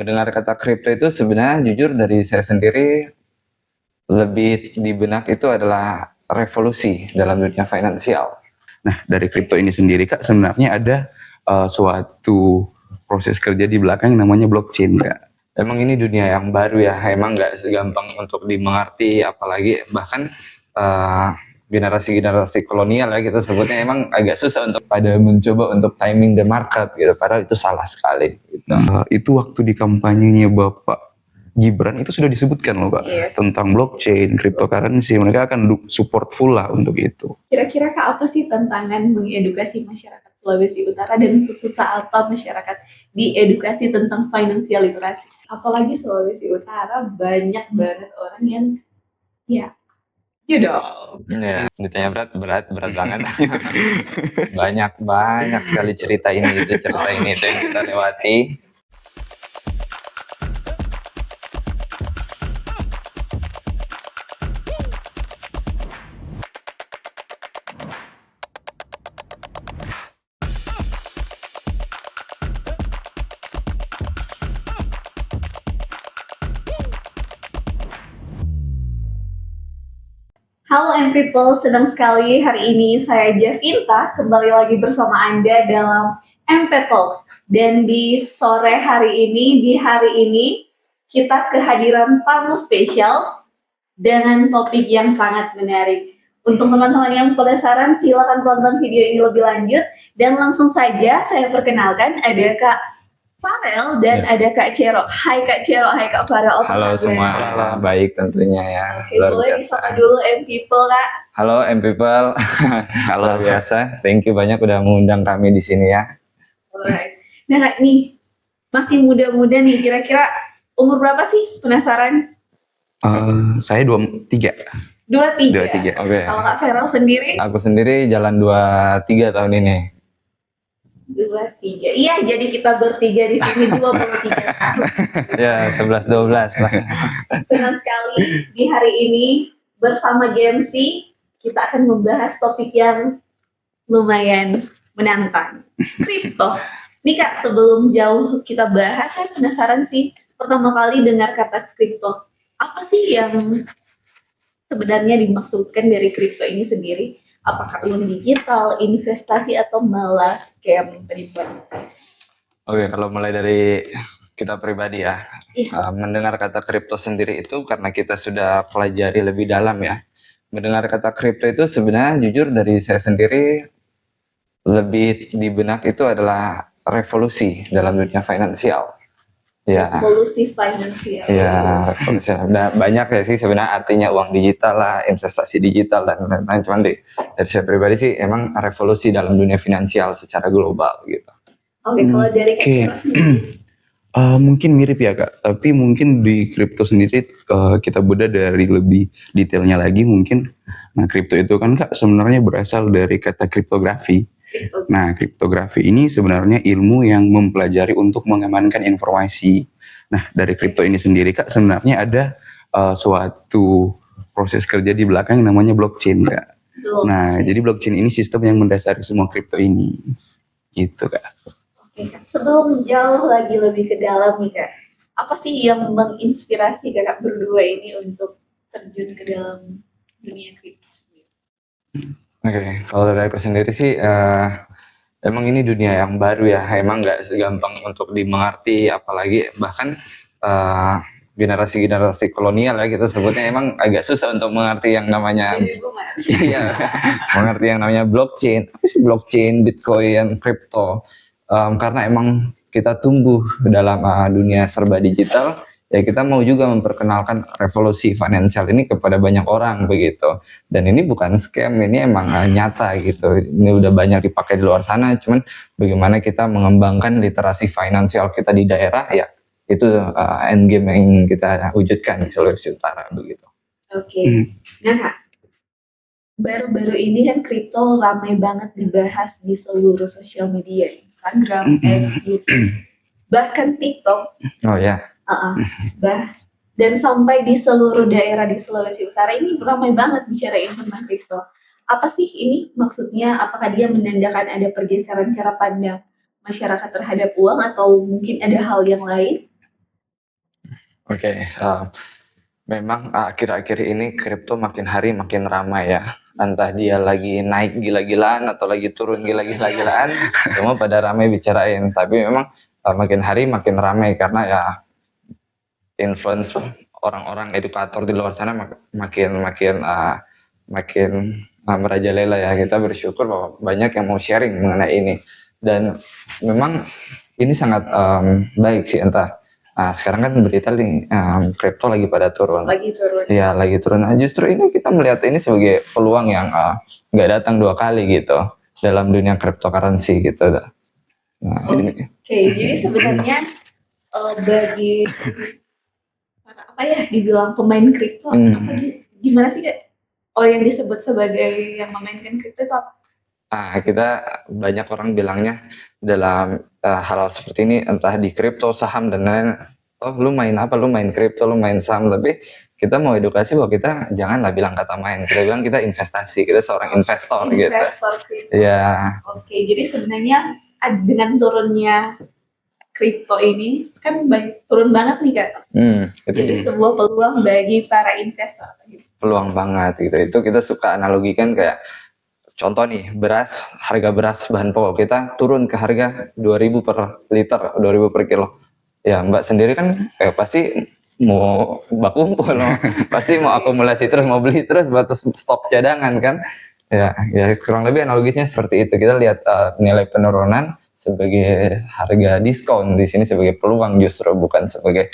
Mendengar kata kripto itu sebenarnya jujur dari saya sendiri lebih di benak itu adalah revolusi dalam dunia finansial. Nah, dari kripto ini sendiri Kak, sebenarnya ada suatu proses kerja di belakang yang namanya blockchain Kak. Emang ini dunia yang baru ya, emang nggak segampang untuk dimengerti, apalagi bahkan generasi-generasi kolonial ya kita sebutnya, emang agak susah untuk pada mencoba untuk timing the market gitu, padahal itu salah sekali gitu. Itu waktu di kampanyenya Bapak Gibran itu sudah disebutkan loh Pak, Yes. tentang blockchain, cryptocurrency, mereka akan support full lah untuk itu. Kira-kira Kak, apa sih tantangan mengedukasi masyarakat Sulawesi Utara dan sesusah apa masyarakat diedukasi tentang financial literasi? Apalagi Sulawesi Utara banyak banget orang yang ya dong. Ya, ditanya berat banget. banyak sekali cerita ini itu yang kita lewati. Halo and people, senang sekali hari ini saya Jacinta kembali lagi bersama Anda dalam MP Talks. Dan di sore hari ini kita kehadiran tamu spesial dengan topik yang sangat menarik. Untuk teman-teman yang penasaran, silakan tonton video ini lebih lanjut. Dan langsung saja saya perkenalkan ada Kak Farel dan ada Kak Cero. Hai Kak Cero, hai Kak Farel. Halo semua, baik tentunya ya. Oke, boleh disapa dulu M People Kak. Halo M People, halo biasa. Thank you banyak udah mengundang kami di sini ya. Alright. Nah Kak, nih masih muda-muda nih, kira-kira umur berapa sih? Penasaran? Saya 23. 23. Oke. Kalau Kak Farel sendiri? Aku sendiri jalan 23 tahun ini. 23. Iya, jadi kita bertiga di sini 23 tahun. Ya, 11-12 lah. Senang sekali di hari ini bersama Gensi kita akan membahas topik yang lumayan menantang, kripto. Nih Kak, sebelum jauh kita bahas, saya penasaran sih, pertama kali dengar kata kripto. Apa sih yang sebenarnya dimaksudkan dari kripto ini sendiri? Apakah uang digital, investasi, atau malah scam penipuan? Oke, kalau mulai dari kita pribadi ya, Iya. mendengar kata kripto sendiri itu karena kita sudah pelajari lebih dalam ya. Mendengar kata kripto itu sebenarnya jujur dari saya sendiri lebih di benak itu adalah revolusi dalam dunia finansial. Ya. Revolusi finansial. Ya, revolusi. Nah, banyak ya sih sebenarnya artinya uang digital lah, investasi digital dan lain-lain. Cuman dari saya pribadi sih emang revolusi dalam dunia finansial secara global gitu. Oke, kalau dari kripto sendiri? Mungkin mirip ya Kak, tapi mungkin di kripto sendiri kita bedah dari lebih detailnya lagi mungkin. Nah, kripto itu kan Kak sebenarnya berasal dari kata kriptografi. Nah, kriptografi ini sebenarnya ilmu yang mempelajari untuk mengamankan informasi. Nah, dari kripto ini sendiri Kak sebenarnya ada suatu proses kerja di belakang yang namanya blockchain Kak. Nah, jadi blockchain ini sistem yang mendasari semua kripto ini. Gitu Kak. Oke, sebelum jauh lagi lebih ke dalam nih Kak, apa sih yang menginspirasi Kakak berdua ini untuk terjun ke dalam dunia kripto? Oke, kalau dari aku sendiri sih emang ini dunia yang baru ya, emang nggak segampang untuk dimengerti, apalagi bahkan generasi-generasi kolonial ya kita sebutnya, emang agak susah untuk mengerti yang namanya mengerti yang namanya blockchain. Apa sih blockchain, Bitcoin, crypto? Karena emang kita tumbuh dalam dunia serba digital, ya kita mau juga memperkenalkan revolusi finansial ini kepada banyak orang begitu. Dan ini bukan scam, ini emang nyata gitu. Ini udah banyak dipakai di luar sana, cuman bagaimana kita mengembangkan literasi finansial kita di daerah, ya itu end game yang kita wujudkan di Sulawesi Utara begitu. Oke. Nah Kak, baru-baru ini kan kripto ramai banget dibahas di seluruh sosial media, Instagram, X, YouTube, bahkan TikTok. Oh ya. Dan sampai di seluruh daerah di Sulawesi Utara ini ramai banget bicarain tentang kripto. Apa sih ini maksudnya? Apakah dia menandakan ada pergeseran cara pandang masyarakat terhadap uang atau mungkin ada hal yang lain? Oke, memang akhir-akhir ini kripto makin hari makin ramai ya. Entah dia lagi naik gila-gilaan atau lagi turun gila-gilaan, semua pada ramai bicarain. Tapi memang makin hari makin ramai karena ya influence orang-orang edukator di luar sana makin makin merajalela ya. Kita bersyukur bahwa banyak yang mau sharing mengenai ini, dan memang ini sangat baik sih. Entah sekarang kan berita nih kripto lagi pada turun. Lagi turun. Iya, lagi turun. Nah, justru ini kita melihat ini sebagai peluang yang nggak datang dua kali gitu dalam dunia cryptocurrency gitu. Nah, ini Oke, jadi sebenarnya bagi apa ya dibilang pemain kripto apa gimana sih Kak? Oh, yang disebut sebagai yang memainkan kripto itu apa? kita banyak orang bilangnya dalam hal seperti ini, entah di kripto, saham dan lain-lain. Oh, lu main apa? Lu main kripto, lu main saham. Tapi kita mau edukasi bahwa kita janganlah bilang kata main. Kita bilang kita investasi. Kita seorang investor gitu. Investor kripto. Ya, Oke, jadi sebenarnya dengan turunnya kripto ini kan turun banget nih Kak. itu Jadi sebuah peluang bagi para investor. peluang banget gitu. Itu kita suka analogikan kayak contoh nih, harga beras bahan pokok kita turun ke harga 2.000 per liter, 2.000 per kilo. Ya, Mbak sendiri kan pasti mau baku kumpul loh. Pasti mau akumulasi terus, mau beli terus buat stok cadangan kan. Ya, kurang lebih analogisnya seperti itu. Kita lihat nilai penurunan sebagai harga diskon di sini sebagai peluang, justru bukan sebagai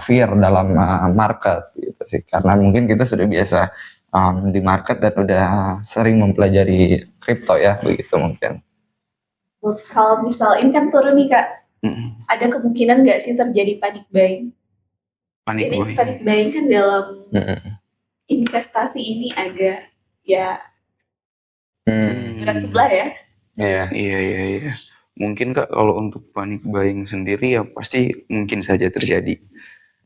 fear dalam market gitu sih. Karena mungkin kita sudah biasa di market dan udah sering mempelajari kripto ya, begitu mungkin. Kalau misal ini kan turun nih Kak, ada kemungkinan nggak sih terjadi panic buying? Panic buying kan dalam investasi ini agak ya berat sebelah ya. Iya. Mungkin Kak, kalau untuk panic buying sendiri ya pasti mungkin saja terjadi.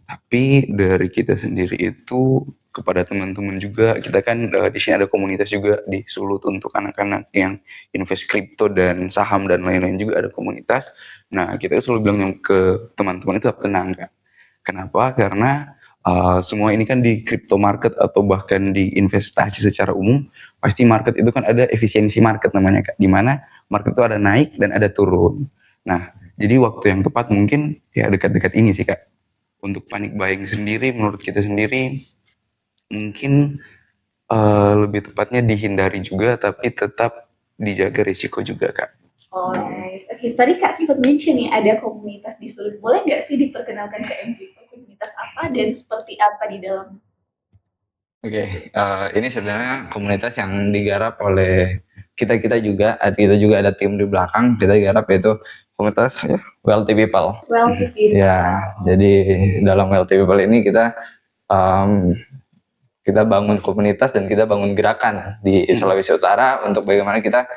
Tapi dari kita sendiri itu kepada teman-teman juga, kita kan di sini ada komunitas juga di Sulut untuk anak-anak yang invest kripto dan saham dan lain-lain, juga ada komunitas. Nah, kita selalu bilang ke teman-teman itu tenang Kak. Kenapa? Karena semua ini kan di crypto market atau bahkan di investasi secara umum, pasti market itu kan ada efisiensi market namanya Kak, di mana market itu ada naik dan ada turun. Nah, jadi waktu yang tepat mungkin ya dekat-dekat ini sih Kak. Untuk panic buying sendiri, menurut kita sendiri mungkin lebih tepatnya dihindari juga, tapi tetap dijaga risiko juga Kak. Oke, tadi Kak sempat mention nih ada komunitas di Sulut. Boleh nggak sih diperkenalkan ke MPO komunitas apa dan seperti apa di dalam? Oke, ini sebenarnya komunitas yang digarap oleh kita juga ada tim di belakang. Kita garap yaitu komunitas Wealthy People. Wealthy People. Ya, jadi dalam Wealthy People ini kita bangun komunitas dan kita bangun gerakan di Sulawesi Utara untuk bagaimana kita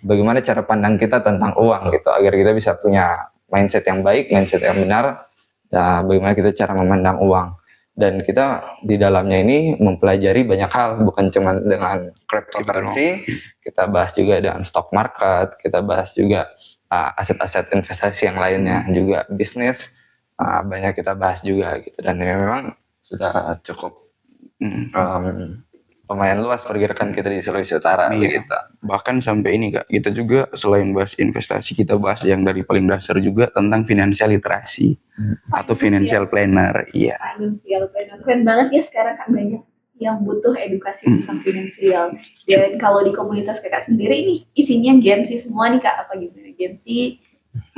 bagaimana cara pandang kita tentang uang gitu, agar kita bisa punya mindset yang baik, mindset yang benar. Bagaimana kita cara memandang uang. Dan kita di dalamnya ini mempelajari banyak hal, bukan cuma dengan cryptocurrency, kita bahas juga dengan stock market, kita bahas juga aset-aset investasi yang lainnya, juga bisnis, banyak kita bahas juga gitu. Dan ini memang sudah cukup lumayan luas pergerakan kita di Sulawesi Utara. Gitu. Bahkan sampai ini Kak, kita juga selain bahas investasi, kita bahas yang dari paling dasar juga tentang financial literasi atau financial planner. Iya. Financial planner keren banget ya, sekarang kan banyak yang butuh edukasi tentang finansial. Dan kalau di komunitas Kakak sendiri ini isinya Gen Z semua nih Kak, apa gimana? Gen Z,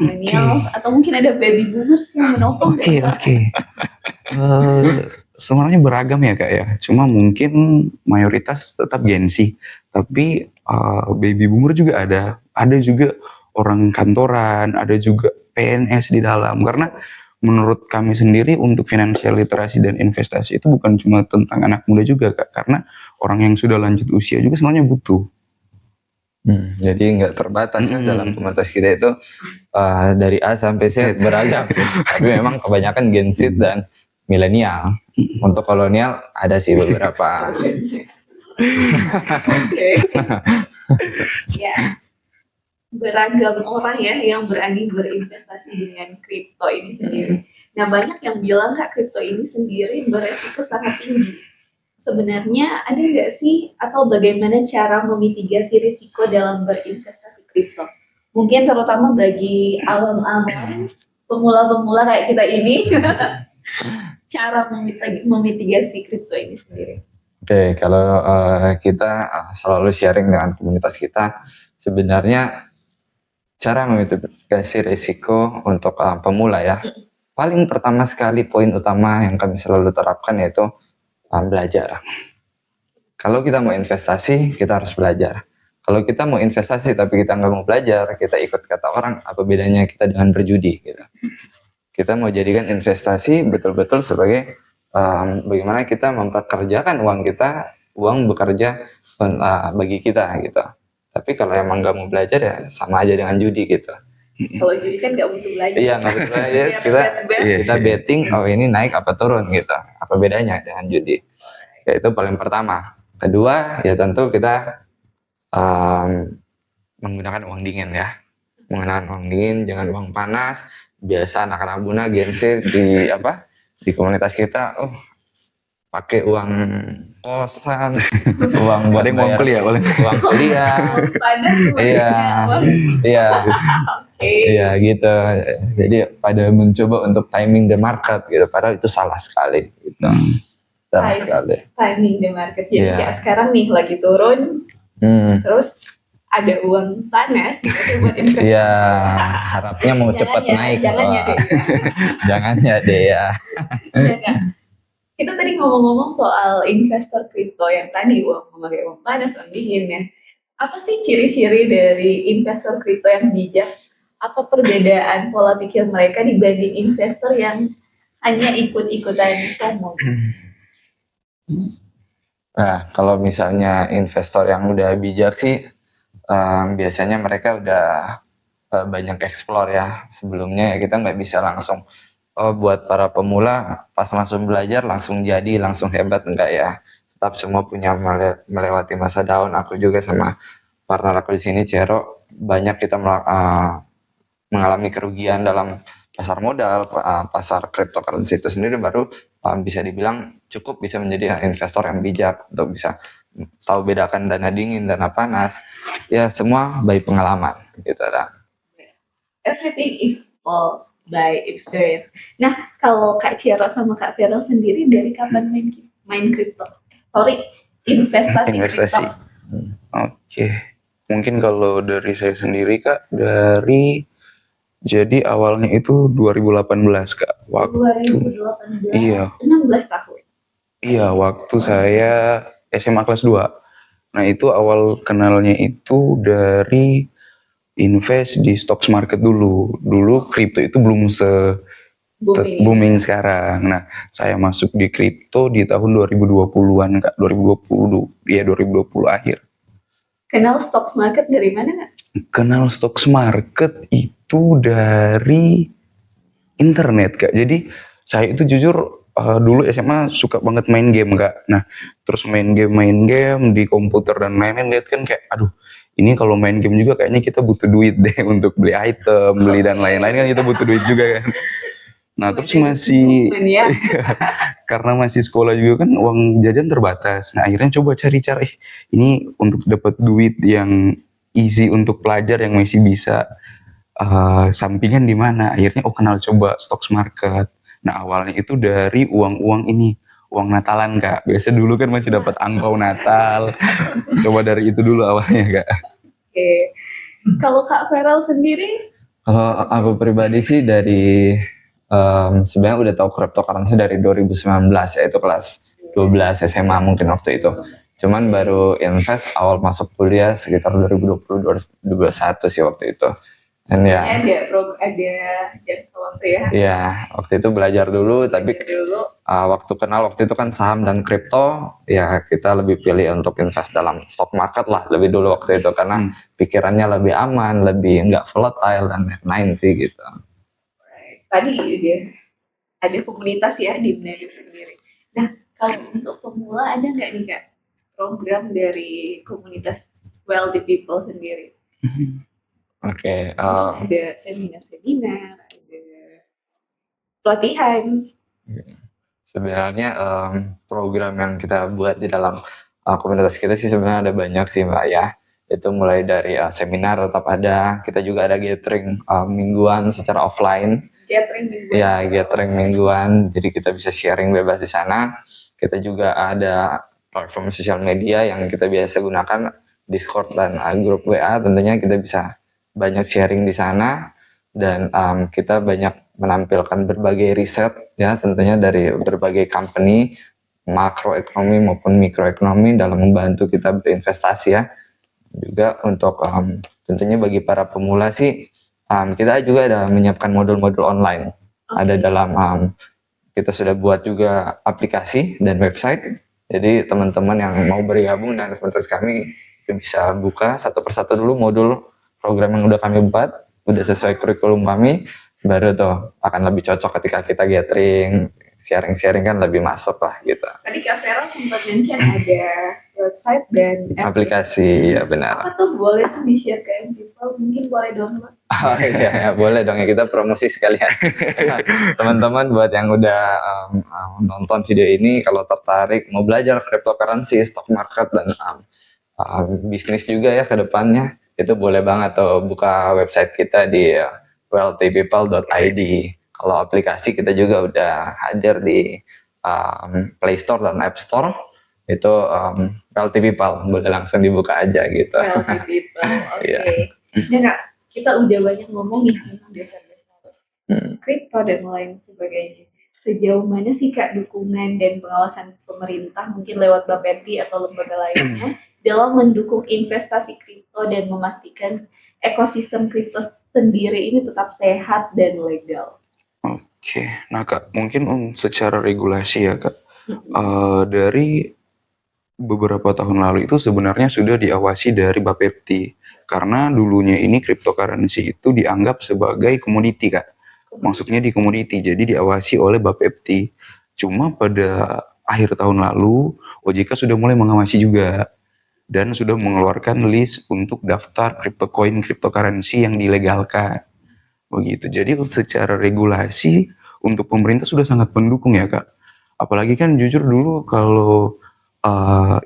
millennials, atau mungkin ada baby boomers yang menopang? Oke. Sebenarnya beragam ya Kak ya, cuma mungkin mayoritas tetap Gen Z, tapi baby boomer juga ada juga orang kantoran, ada juga PNS di dalam. Karena menurut kami sendiri untuk financial literasi dan investasi itu bukan cuma tentang anak muda juga Kak, karena orang yang sudah lanjut usia juga sebenarnya butuh. Jadi nggak terbatas ya dalam komunitas kita itu dari A sampai Z beragam. Tapi memang kebanyakan Gen Z dan milenial. Untuk kolonial ada sih beberapa. Ya. beragam orang ya yang berani berinvestasi dengan kripto ini sendiri. Nah, banyak yang bilang Kak, kripto ini sendiri beresiko sangat tinggi. Sebenarnya ada nggak sih atau bagaimana cara memitigasi risiko dalam berinvestasi kripto? Mungkin terutama bagi awam-awam, pemula-pemula kayak kita ini, cara memitigasi kripto ini sendiri. Oke, kalau kita selalu sharing dengan komunitas kita, sebenarnya cara memitigasi risiko untuk pemula ya. Paling pertama sekali poin utama yang kami selalu terapkan yaitu belajar. Kalau kita mau investasi, kita harus belajar. Kalau kita mau investasi tapi kita nggak mau belajar, kita ikut kata orang, apa bedanya kita dengan berjudi? Gitu. Kita mau jadikan investasi betul-betul sebagai bagaimana kita mempekerjakan uang kita, uang bekerja bagi kita gitu. Tapi kalau emang nggak mau belajar ya sama aja dengan judi gitu. Kalau judi kan nggak butuh belajar. Iya nggak butuh belajar. kita betting, oh ini naik apa turun gitu. Apa bedanya dengan judi? Ya itu paling pertama. Kedua ya tentu kita menggunakan uang dingin ya. Menggunakan uang dingin, jangan uang panas. Biasa anak-anak Buna Gense di komunitas kita, pakai uang kosan, uang buat Ada uang kuliah, uang kuliah. Iya gitu. Jadi pada mencoba untuk timing the market gitu, padahal itu salah sekali gitu. Salah sekali. Timing the market. Jadi kayak sekarang nih lagi turun, terus ada uang panas gitu buat investasi. Iya, harapnya mau cepat naik. Jangan ya deh ya. Kita tadi ngomong-ngomong soal investor kripto yang tadi memakai uang panas, uang dingin ya. Apa sih ciri-ciri dari investor kripto yang bijak? Apa perbedaan pola pikir mereka dibanding investor yang hanya ikut-ikutan FOMO? Nah, kalau misalnya investor yang udah bijak sih, biasanya mereka udah banyak explore ya. Sebelumnya ya kita nggak bisa langsung, buat para pemula pas langsung belajar langsung jadi langsung hebat, enggak ya. Tetap semua punya melewati masa down. Aku juga sama partner aku di sini Cero, banyak kita mengalami kerugian dalam pasar modal, pasar cryptocurrency itu sendiri, baru bisa dibilang cukup bisa menjadi investor yang bijak untuk bisa tahu bedakan dana dingin, dana panas, ya semua by pengalaman gitu dah. Everything is all by experience. Nah, kalau Kak Cero sama Kak Feral sendiri dari kapan main kripto? Investasi. Kripto. Oke. Mungkin kalau dari saya sendiri Kak, jadi awalnya itu 2018 Kak. Waktu 2018. Iya. 16 tahun. Iya, waktu saya SMA kelas 2. Nah, itu awal kenalnya itu dari invest di stocks market dulu. Dulu kripto itu belum booming sekarang. Nah, saya masuk di kripto di tahun 2020-an Kak. 2020 akhir. Kenal stocks market dari mana Kak? Kenal stocks market itu dari internet Kak. Jadi saya itu jujur dulu SMA suka banget main game Kak. Nah terus main game di komputer dan lain-lain, lihat kan kayak aduh ini kalau main game juga kayaknya kita butuh duit deh untuk beli item, beli dan lain-lain kan kita butuh duit juga kan. Nah terus masih karena masih sekolah juga kan uang jajan terbatas. Nah akhirnya coba cari cara ini untuk dapat duit yang easy untuk pelajar yang masih bisa sampingan di mana. Akhirnya kenal coba stocks market. Nah awalnya itu dari uang Natalan Kak. Biasa dulu kan masih dapat angpau Natal. Coba dari itu dulu awalnya Kak. Oke. Kalau Kak Feral sendiri? Kalau aku pribadi sih dari sebenarnya udah tahu cryptocurrency dari 2019, yaitu kelas 12 SMA mungkin waktu itu. Cuman baru invest awal masuk kuliah sekitar 2020-2021 sih waktu itu. Dan ya, ada jangka waktu ya? Iya, waktu itu belajar dulu, tapi waktu kenal waktu itu kan saham dan kripto, ya kita lebih pilih untuk invest dalam stock market lah lebih dulu waktu itu, karena pikirannya lebih aman, lebih nggak volatile dan lain-lain sih gitu. Tadi ada komunitas ya di Benadim sendiri. Nah, kalau untuk pemula ada nggak nih Kak program dari komunitas Wealthy People sendiri? Oke, Ada seminar-seminar, ada pelatihan. sebenarnya program yang kita buat di dalam komunitas kita sih sebenarnya ada banyak sih Mbak ya. Itu mulai dari seminar tetap ada, kita juga ada gathering mingguan secara offline. Gathering mingguan. Ya, gathering mingguan, jadi kita bisa sharing bebas di sana. Kita juga ada platform sosial media yang kita biasa gunakan, Discord dan grup WA. Tentunya kita bisa banyak sharing di sana, dan kita banyak menampilkan berbagai riset ya, tentunya dari berbagai company makroekonomi maupun mikroekonomi dalam membantu kita berinvestasi ya. Juga untuk tentunya bagi para pemula sih, kita juga ada menyiapkan modul-modul online. Ada dalam kita sudah buat juga aplikasi dan website. Jadi teman-teman yang mau bergabung dengan komunitas kami itu bisa buka satu persatu dulu modul program yang udah kami buat, udah sesuai kurikulum kami, baru tuh akan lebih cocok ketika kita gathering, sharing-sharing kan lebih masuk lah gitu. Tadi Kak Vera sempat mention ada website dan Aplikasi, ya benar. Apa tuh, boleh tuh di-share ke people? Mungkin boleh download. Oh iya, ya, boleh dong ya, kita promosi sekalian. Teman-teman buat yang udah nonton video ini, kalau tertarik mau belajar cryptocurrency, stock market, dan bisnis juga ya ke depannya, itu boleh banget tuh buka website kita di wealthypeople.id. Kalau aplikasi kita juga udah hadir di Play Store dan App Store. Itu Wealthy People, boleh langsung dibuka aja gitu. Wealthy People, oke. Iya. Nah Kak, kita udah banyak ngomong nih tentang dasar-dasar kripto dan lain sebagainya. Sejauh mana sih Kak dukungan dan pengawasan pemerintah mungkin lewat Bapepti atau lembaga lainnya dalam mendukung investasi kripto dan memastikan ekosistem kripto sendiri ini tetap sehat dan legal? Oke, nah Kak, mungkin secara regulasi ya Kak, dari beberapa tahun lalu itu sebenarnya sudah diawasi dari Bapepti, karena dulunya ini cryptocurrency itu dianggap sebagai komoditi Kak, maksudnya di komoditi, jadi diawasi oleh Bapepti. Cuma pada akhir tahun lalu OJK sudah mulai mengawasi juga dan sudah mengeluarkan list untuk daftar cryptocurrency yang dilegalkan. Begitu. Jadi secara regulasi untuk pemerintah sudah sangat mendukung ya Kak. Apalagi kan jujur dulu kalau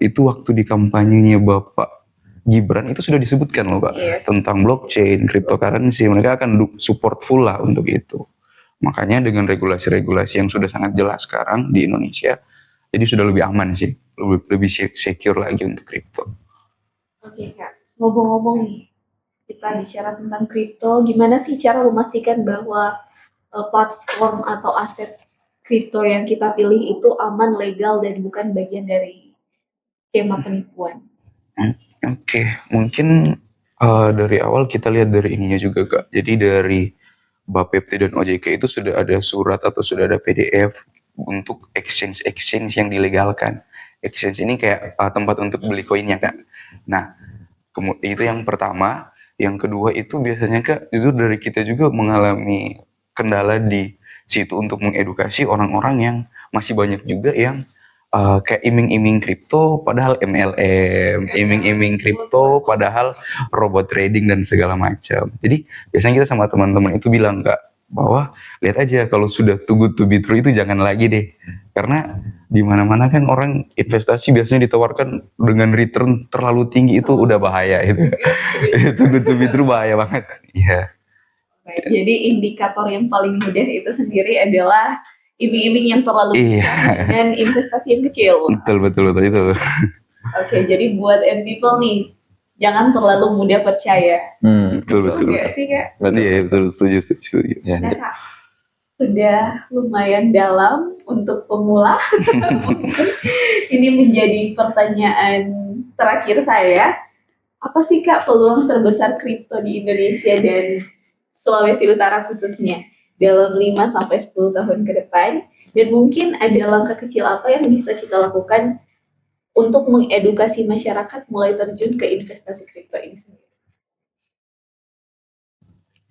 itu waktu di kampanyenya Bapak Gibran itu sudah disebutkan loh Pak, Yes. tentang blockchain, cryptocurrency, mereka akan support full lah untuk itu. Makanya dengan regulasi-regulasi yang sudah sangat jelas sekarang di Indonesia, jadi sudah lebih aman sih, lebih secure lagi untuk kripto. Oke Kak, ngomong-ngomong nih, kita bicara tentang kripto, gimana sih cara memastikan bahwa platform atau aset kripto yang kita pilih itu aman, legal, dan bukan bagian dari skema penipuan? Oke, mungkin dari awal kita lihat dari ininya juga Kak. Jadi dari Bapepti dan OJK itu sudah ada surat atau sudah ada PDF untuk exchange yang dilegalkan. Exchange ini kayak tempat untuk beli koinnya Kak. Nah, itu yang pertama. Yang kedua itu biasanya Kak, jujur dari kita juga mengalami kendala di situ untuk mengedukasi orang-orang yang masih banyak juga yang kayak iming-iming kripto padahal MLM, iming-iming kripto padahal robot trading dan segala macam. Jadi biasanya kita sama teman-teman itu bilang Kak, bahwa lihat aja kalau sudah too good to be true itu jangan lagi deh. Karena di mana-mana kan orang investasi biasanya ditawarkan dengan return terlalu tinggi, itu udah bahaya itu. Too good to be true bahaya banget. Iya. Baik, jadi indikator yang paling mudah itu sendiri adalah iming-iming yang terlalu besar dan investasi yang kecil. Betul itu. Oke, jadi buat M people nih, jangan terlalu mudah percaya. Betul. Enggak sih Kak? Iya, betul, setuju. Ya, Nah Kak, sudah lumayan dalam untuk pemula. Ini menjadi pertanyaan terakhir saya. Apa sih Kak peluang terbesar kripto di Indonesia dan Sulawesi Utara khususnya dalam 5-10 tahun ke depan? Dan mungkin ada langkah kecil apa yang bisa kita lakukan untuk mengedukasi masyarakat mulai terjun ke investasi kripto ini sendiri?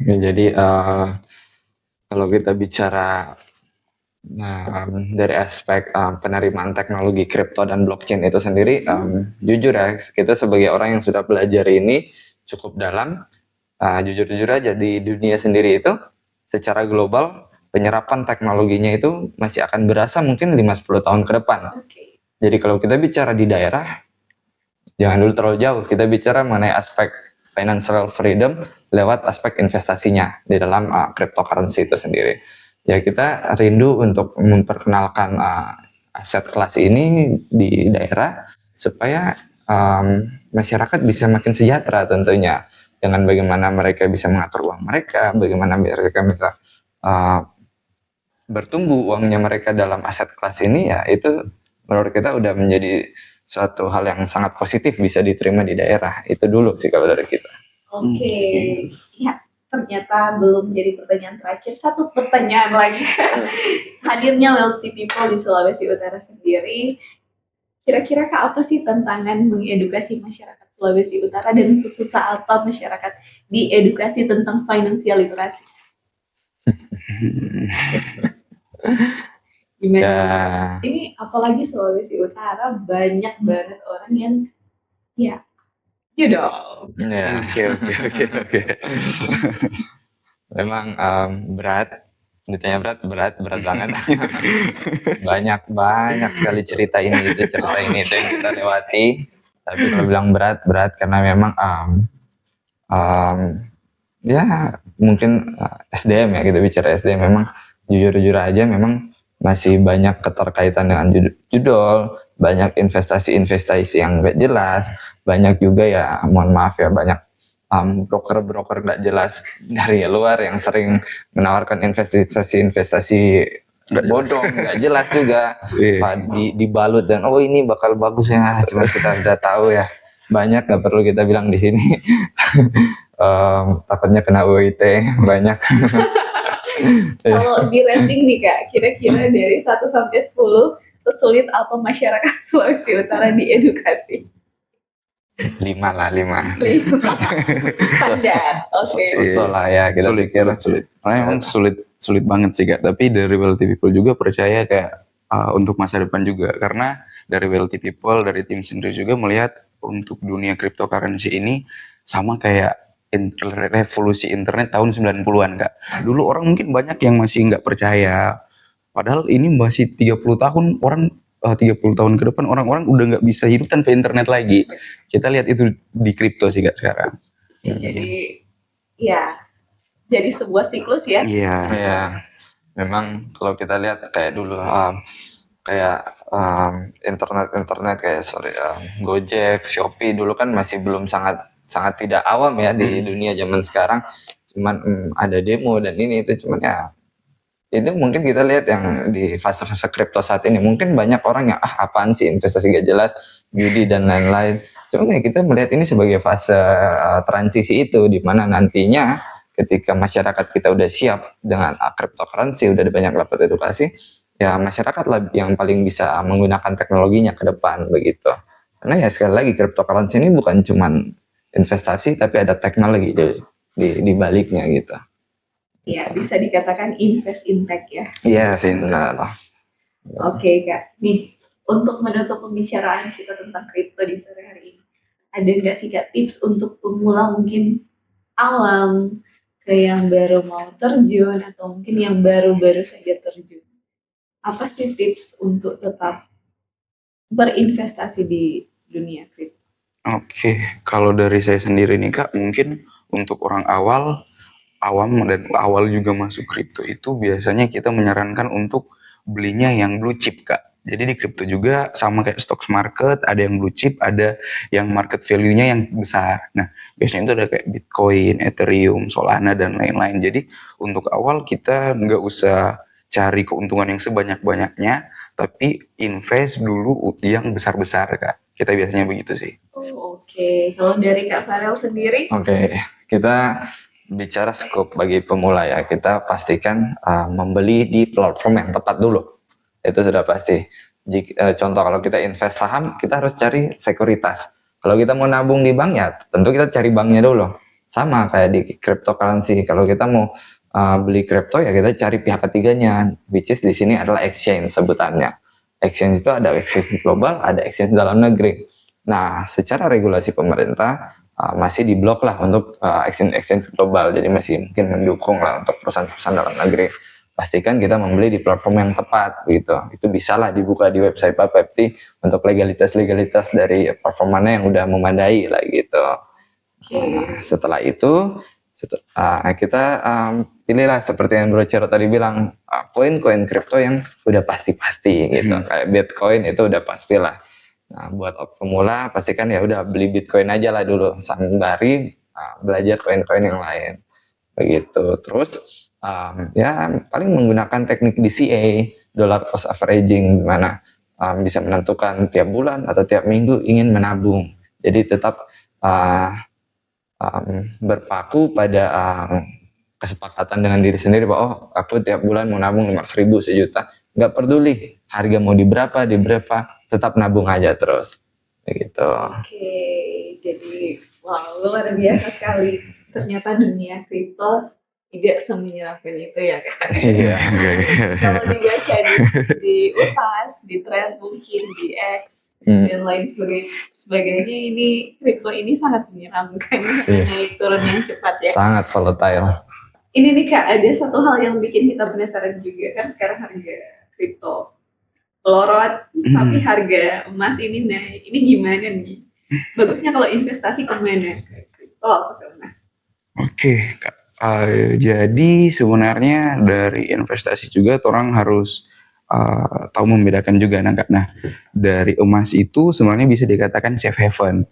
Ya, jadi kalau kita bicara dari aspek penerimaan teknologi kripto dan blockchain itu sendiri, jujur ya, kita sebagai orang yang sudah belajar ini cukup dalam, jujur-jujur aja di dunia sendiri itu secara global penyerapan teknologinya itu masih akan berasa mungkin 5-10 tahun ke depan. Oke. Jadi kalau kita bicara di daerah, jangan dulu terlalu jauh. Kita bicara mengenai aspek financial freedom lewat aspek investasinya di dalam cryptocurrency itu sendiri. Ya kita rindu untuk memperkenalkan aset kelas ini di daerah supaya masyarakat bisa makin sejahtera tentunya dengan bagaimana mereka bisa mengatur uang mereka, bagaimana mereka bisa bertumbuh uangnya mereka dalam aset kelas ini, ya itu menurut kita udah menjadi suatu hal yang sangat positif bisa diterima di daerah. Itu dulu sih kalau dari kita. Oke. Ya, ternyata belum jadi pertanyaan terakhir. Satu pertanyaan lagi. Hadirnya Wealthy People di Sulawesi Utara sendiri, kira-kira Kak, apa sih tantangan mengedukasi masyarakat Sulawesi Utara dan sesusah apa masyarakat diedukasi tentang financial literasi? Gimana? Ya, Ini apalagi Sulawesi Utara banyak banget orang yang ya dong. ya. Oke. Memang berat. Ditanya berat banget. banyak sekali cerita ini itu yang kita lewati. Tapi kalau bilang berat karena memang ya mungkin SDM ya, kita bicara SDM memang jujur aja memang masih banyak keterkaitan dengan judul, banyak investasi yang nggak jelas, banyak juga ya mohon maaf ya banyak broker nggak jelas dari luar yang sering menawarkan investasi bodong, nggak jelas juga. Dibalut dan oh ini bakal bagus ya, cuma kita udah tahu ya. Banyak, nggak perlu kita bilang di sini. Takutnya kena UIT banyak. Kalau di rating nih Kak, kira-kira dari 1 sampai 10 sesulit apa masyarakat Sulawesi Utara diedukasi? 5 lah. 5. Standar. Oke. Susul lah ya, kita sulit. Karena emang sulit banget sih Kak. Tapi dari Wealthy People juga percaya kayak untuk masa depan juga. Karena dari Wealthy People, dari tim sendiri juga melihat untuk dunia cryptocurrency ini sama kayak revolusi internet tahun 90-an Kak. Dulu orang mungkin banyak yang masih nggak percaya. Padahal ini masih 30 tahun orang 30 tahun ke depan orang-orang udah nggak bisa hidup tanpa internet lagi. Kita lihat itu di kripto sih Kak sekarang. Jadi ya jadi sebuah siklus ya. Iya. Ya, memang kalau kita lihat kayak dulu kayak internet kayak Gojek, Shopee dulu kan masih belum sangat tidak awam ya di dunia zaman sekarang. Cuman ada demo dan ini itu cuman ya itu mungkin kita lihat yang di fase-fase kripto saat ini mungkin banyak orang yang apaan sih investasi gak jelas, judi dan lain-lain. Cuman ya kita melihat ini sebagai fase transisi itu di mana nantinya ketika masyarakat kita udah siap dengan cryptocurrency, udah banyak dapat edukasi, ya masyarakat lah yang paling bisa menggunakan teknologinya ke depan begitu. Karena ya sekali lagi cryptocurrency ini bukan cuman investasi tapi ada teknologi di baliknya gitu. Ya, bisa dikatakan invest in tech ya. Iya, benar. Oke Kak, nih untuk menutup pembicaraan kita tentang kripto di sore hari ini, ada nggak sih Kak tips untuk pemula mungkin awam ke yang baru mau terjun atau mungkin yang baru-baru saja terjun? Apa sih tips untuk tetap berinvestasi di dunia kripto? Oke, kalau dari saya sendiri nih Kak, mungkin untuk orang awam dan awal juga masuk kripto itu biasanya kita menyarankan untuk belinya yang blue chip Kak. Jadi di kripto juga sama kayak stocks market, ada yang blue chip, ada yang market value-nya yang besar. Nah, biasanya itu ada kayak Bitcoin, Ethereum, Solana dan lain-lain. Jadi untuk awal kita nggak usah cari keuntungan yang sebanyak-banyaknya, tapi invest dulu yang besar-besar Kak. Kita biasanya begitu sih. Oh, oke. Kalau dari Kak Farel sendiri? Oke, kita bicara scope bagi pemula ya, kita pastikan membeli di platform yang tepat dulu. Itu sudah pasti. Contoh kalau kita invest saham, kita harus cari sekuritas. Kalau kita mau nabung di bank ya, tentu kita cari banknya dulu. Sama kayak di cryptocurrency. Kalau kita mau beli kripto ya kita cari pihak ketiganya, which is di sini adalah exchange sebutannya. Exchange itu ada exchange global, ada exchange dalam negeri. Nah, secara regulasi pemerintah masih diblok lah untuk exchange global, jadi masih mungkin mendukung lah untuk perusahaan-perusahaan dalam negeri. Pastikan kita membeli di platform yang tepat gitu. Itu bisa lah dibuka di website Bapepti untuk legalitas dari platform mana yang udah memadai lah gitu. Setelah itu kita pilihlah seperti yang Bro Cero tadi bilang, koin-koin kripto yang udah pasti-pasti gitu. Kayak Bitcoin itu udah pastilah. Nah, buat pemula pastikan ya udah beli Bitcoin aja lah dulu, sembari belajar koin-koin yang lain. Begitu. Terus ya paling menggunakan teknik DCA, dollar cost averaging, di mana bisa menentukan tiap bulan atau tiap minggu ingin menabung. Jadi tetap berpaku pada kesepakatan dengan diri sendiri bahwa oh aku tiap bulan mau nabung 500.000, sejuta, nggak peduli harga mau di berapa, tetap nabung aja terus begitu. Oke, jadi wow, luar biasa sekali. Ternyata dunia kripto tidak semenyeramkan itu ya kan. Iya. Kalau dibaca di UTAS, di Trend mungkin, di X, dan lain sebagainya, ini kripto ini sangat menyeramkan, naik turun yang cepat ya. Sangat volatile. Ini nih Kak, ada satu hal yang bikin kita penasaran juga, kan sekarang harga kripto melorot, tapi harga emas ini naik. Ini gimana nih? Bagusnya kalau investasi kemana? Kripto atau ke emas? Oke, Kak. Jadi sebenarnya dari investasi juga orang harus tahu membedakan juga, Kak. Nah, dari emas itu sebenarnya bisa dikatakan safe haven.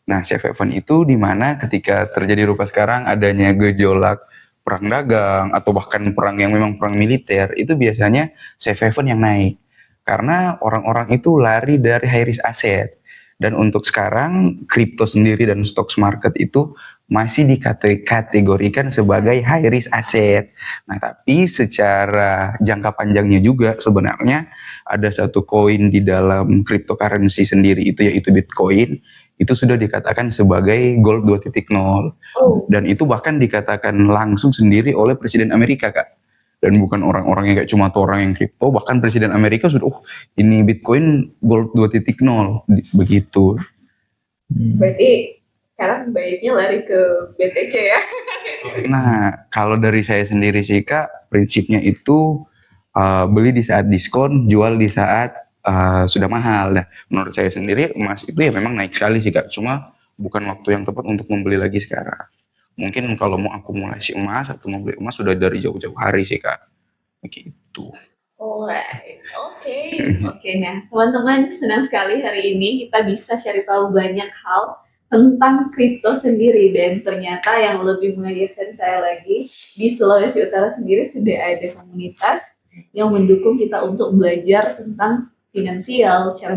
Nah, safe haven itu di mana ketika terjadi rupa sekarang adanya gejolak perang dagang atau bahkan perang yang memang perang militer, itu biasanya safe haven yang naik. Karena orang-orang itu lari dari high risk asset. Dan untuk sekarang kripto sendiri dan stocks market itu masih dikategorikan sebagai high risk asset. Nah, tapi secara jangka panjangnya juga sebenarnya ada satu koin di dalam cryptocurrency sendiri itu yaitu Bitcoin, itu sudah dikatakan sebagai gold 2.0. Dan itu bahkan dikatakan langsung sendiri oleh Presiden Amerika, Kak. Dan bukan orang-orang yang kayak cuma orang yang kripto, bahkan Presiden Amerika sudah, ini Bitcoin gold 2.0, begitu. Berarti sekarang baiknya lari ke BTC ya? Nah, kalau dari saya sendiri sih Kak, prinsipnya itu beli di saat diskon, jual di saat sudah mahal. Nah, menurut saya sendiri emas itu ya memang naik sekali sih Kak, cuma bukan waktu yang tepat untuk membeli lagi sekarang. Mungkin kalau mau akumulasi emas atau mau beli emas sudah dari jauh-jauh hari sih Kak, begitu. Alright, oke. Nah, teman-teman, senang sekali hari ini kita bisa cari tahu banyak hal tentang kripto sendiri, dan ternyata yang lebih mengagetkan saya lagi, di Sulawesi Utara sendiri sudah ada komunitas yang mendukung kita untuk belajar tentang finansial, cara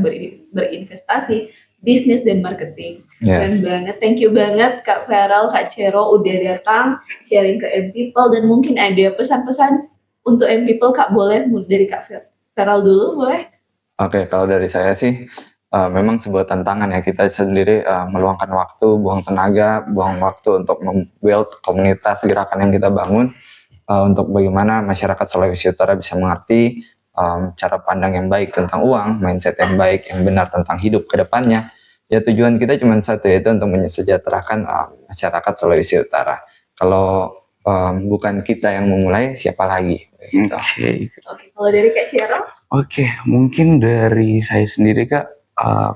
berinvestasi, bisnis dan marketing. Keren banget, thank you banget Kak Feral, Kak Cero udah datang sharing ke M-People, dan mungkin ada pesan-pesan untuk M-People Kak, boleh dari Kak Feral dulu boleh? Oke, kalau dari saya sih memang sebuah tantangan ya, kita sendiri meluangkan waktu, buang tenaga, buang waktu untuk membuild komunitas gerakan yang kita bangun untuk bagaimana masyarakat Sulawesi Utara bisa mengerti cara pandang yang baik tentang uang, mindset yang baik, yang benar tentang hidup ke depannya. Ya tujuan kita cuma satu, yaitu untuk mensejahterakan masyarakat Sulawesi Utara. Kalau bukan kita yang memulai, siapa lagi? Gitu. Oke, kalau dari Kak Cero? Oke, mungkin dari saya sendiri Kak,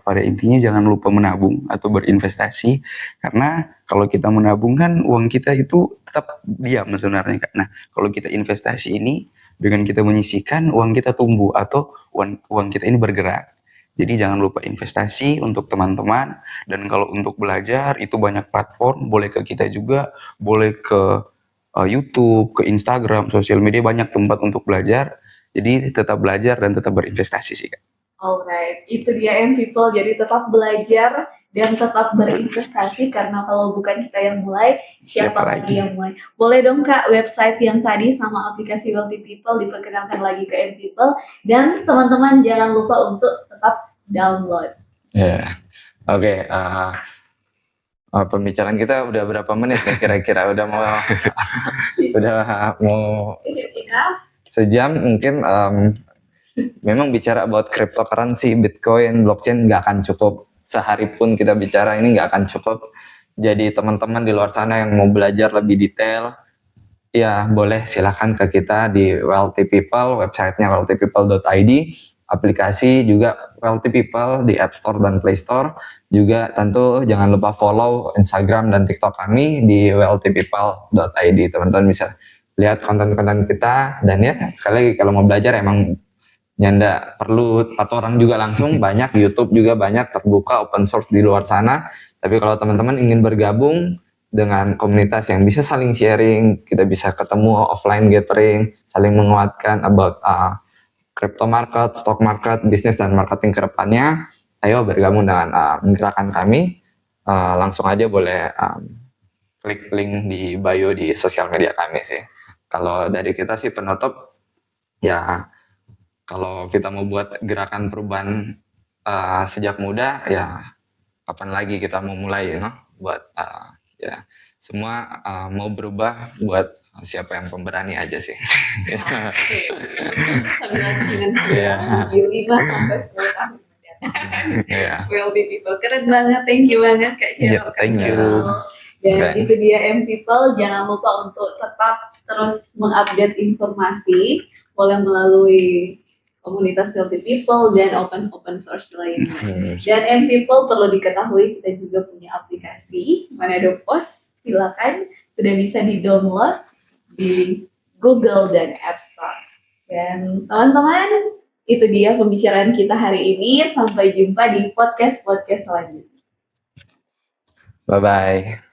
pada intinya jangan lupa menabung atau berinvestasi, karena kalau kita menabung kan uang kita itu tetap diam sebenarnya Kak. Nah, kalau kita investasi ini dengan kita menyisihkan, uang kita tumbuh atau uang kita ini bergerak. Jadi jangan lupa investasi untuk teman-teman, dan kalau untuk belajar itu banyak platform, boleh ke kita juga, boleh ke YouTube, ke Instagram, sosial media, banyak tempat untuk belajar. Jadi tetap belajar dan tetap berinvestasi sih Kak. Alright, itu dia M-People, jadi tetap belajar dan tetap berinvestasi, karena kalau bukan kita yang mulai, siapa lagi yang mulai? Boleh dong Kak, website yang tadi sama aplikasi Wealthy People diperkenalkan lagi ke M-People, dan teman-teman jangan lupa untuk tetap download. Oke. Pembicaraan kita udah berapa menit nih kira-kira? Udah mau sejam mungkin. Memang bicara about cryptocurrency, Bitcoin, blockchain nggak akan cukup. Sehari pun kita bicara ini nggak akan cukup. Jadi teman-teman di luar sana yang mau belajar lebih detail, ya boleh silahkan ke kita di Wealthy People, websitenya wealthypeople.id, aplikasi juga Wealthy People di App Store dan Play Store. Juga tentu jangan lupa follow Instagram dan TikTok kami di wealthypeople.id. Teman-teman bisa lihat konten-konten kita, dan ya sekali lagi kalau mau belajar emang nyanda perlu 4 orang juga langsung, banyak YouTube juga banyak terbuka open source di luar sana. Tapi kalau teman-teman ingin bergabung dengan komunitas yang bisa saling sharing, kita bisa ketemu offline gathering, saling menguatkan about crypto market, stock market, bisnis dan marketing ke depannya. Ayo bergabung dengan gerakan kami. Langsung aja boleh klik link di bio di sosial media kami sih. Kalau dari kita sih penutup, ya kalau kita mau buat gerakan perubahan sejak muda, ya kapan lagi kita mau mulai, buat ya semua mau berubah, buat siapa yang pemberani aja sih. Sambil dengan Iya. di 5 sampai 10 tahun mendatang. Iya. Wealthy People, keren banget, thank you banget Kak Iya, Cheryl. thank you. Dan Keren. itu dia M-People, jangan lupa untuk tetap terus mengupdate informasi, boleh melalui komunitas Wealthy People dan open source lainnya. Dan M-People perlu diketahui kita juga punya aplikasi, Manado Post, silakan sudah bisa di-download di Google dan App Store. Dan teman-teman, itu dia pembicaraan kita hari ini. Sampai jumpa di podcast-podcast selanjutnya. Bye-bye.